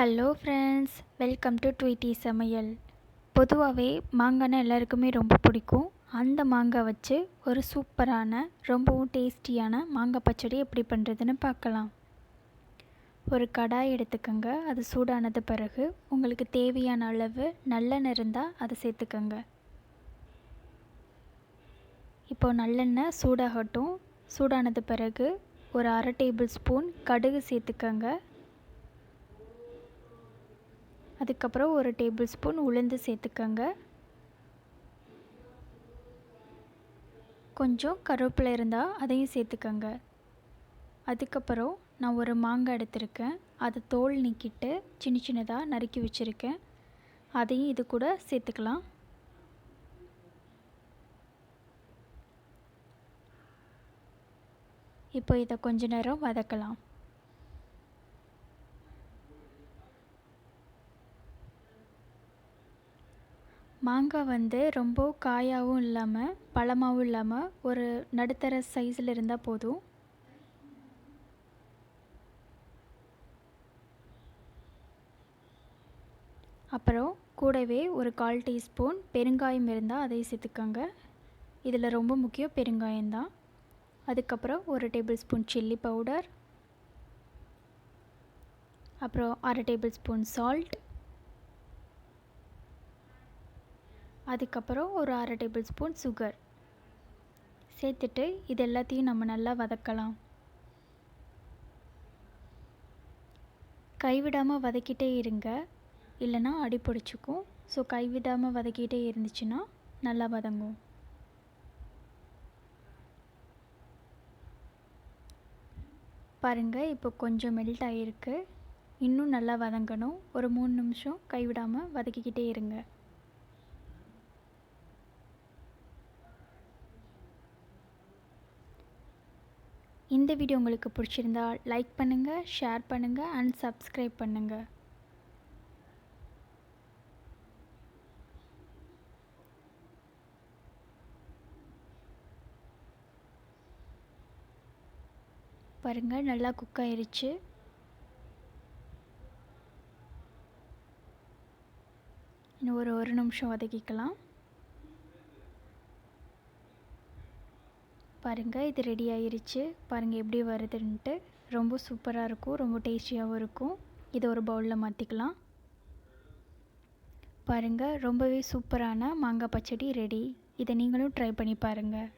Hello friends, welcome to Tweety சமையல். பொதுவாகவே மாங்காய்னா எல்லாருக்குமே ரொம்ப பிடிக்கும். அந்த மாங்காய் வச்சு ஒரு சூப்பரான ரொம்பவும் டேஸ்டியான மாங்காய் பச்சடி எப்படி பண்ணுறதுன்னு பார்க்கலாம். ஒரு கடாய் எடுத்துக்கோங்க. அது சூடானது பிறகு உங்களுக்கு தேவையான அளவு நல்லெண்ணெய் இருந்தால் அதை சேர்த்துக்கோங்க. இப்போது நல்லெண்ணெய் சூடாகட்டும். சூடானது பிறகு ஒரு 1/2 டேபிள் ஸ்பூன் கடுகு சேர்த்துக்கோங்க. அதுக்கப்புறம் ஒரு டேபிள் ஸ்பூன் உளுந்து சேர்த்துக்கோங்க. கொஞ்சம் கருவேப்பிலை இருந்தால் அதையும் சேர்த்துக்கோங்க. அதுக்கப்புறம் நான் ஒரு மாங்காய் எடுத்திருக்கேன். அதை தோல் நீக்கிட்டு சின்ன சின்னதாக நறுக்கி வச்சுருக்கேன். அதையும் இது கூட சேர்த்துக்கலாம். இப்போ இதை கொஞ்ச நேரம் வதக்கலாம். மாங்காய் ரொம்ப காயாகவும் இல்லாமல் பழமாகவும் இல்லாமல் ஒரு நடுத்தர சைஸில் இருந்தால் போதும். அப்புறம் கூடவே ஒரு 1/4 டீஸ்பூன் பெருங்காயம் இருந்தால் அதை சேர்த்துக்கோங்க. இதில் ரொம்ப முக்கியம் பெருங்காயம்தான். அதுக்கப்புறம் ஒரு டேபிள் ஸ்பூன் சில்லி பவுடர், அப்புறம் 1/2 டேபிள் ஸ்பூன் சால்ட், அதுக்கப்புறம் ஒரு 1/2 டேபிள் ஸ்பூன் சுகர் சேர்த்துட்டு இது எல்லாத்தையும் நம்ம நல்லா வதக்கலாம். கைவிடாமல் வதக்கிட்டே இருங்க, இல்லைன்னா அடி பிடிச்சிக்கும். ஸோ கைவிடாமல் வதக்கிட்டே இருந்துச்சுன்னா நல்லா வதங்கும். பாருங்கள், இப்போ கொஞ்சம் மெல்ட் ஆகிருக்கு. இன்னும் நல்லா வதங்கணும். ஒரு 3 நிமிஷம் கைவிடாமல் வதக்கிக்கிட்டே இருங்க. இந்த வீடியோ உங்களுக்கு பிடிச்சிருந்தா லைக் பண்ணுங்கள், ஷேர் பண்ணுங்கள் அண்ட் சப்ஸ்கிரைப் பண்ணுங்கள். பாருங்கள், நல்லா குக் ஆயிருச்சு. இன்னும் ஒரு நிமிஷம் வதக்கிக்கலாம். பாருங்கள், இது ரெடி ஆயிருச்சு. பாருங்கள் எப்படி வருதுன்ட்டு. ரொம்ப சூப்பராக இருக்கும், ரொம்ப டேஸ்டியாகவும் இருக்கும். இதை ஒரு பவுலில் மாற்றிக்கலாம். பாருங்கள், ரொம்பவே சூப்பரான மாங்காய் பச்சடி ரெடி. இதை நீங்களும் ட்ரை பண்ணி பாருங்கள்.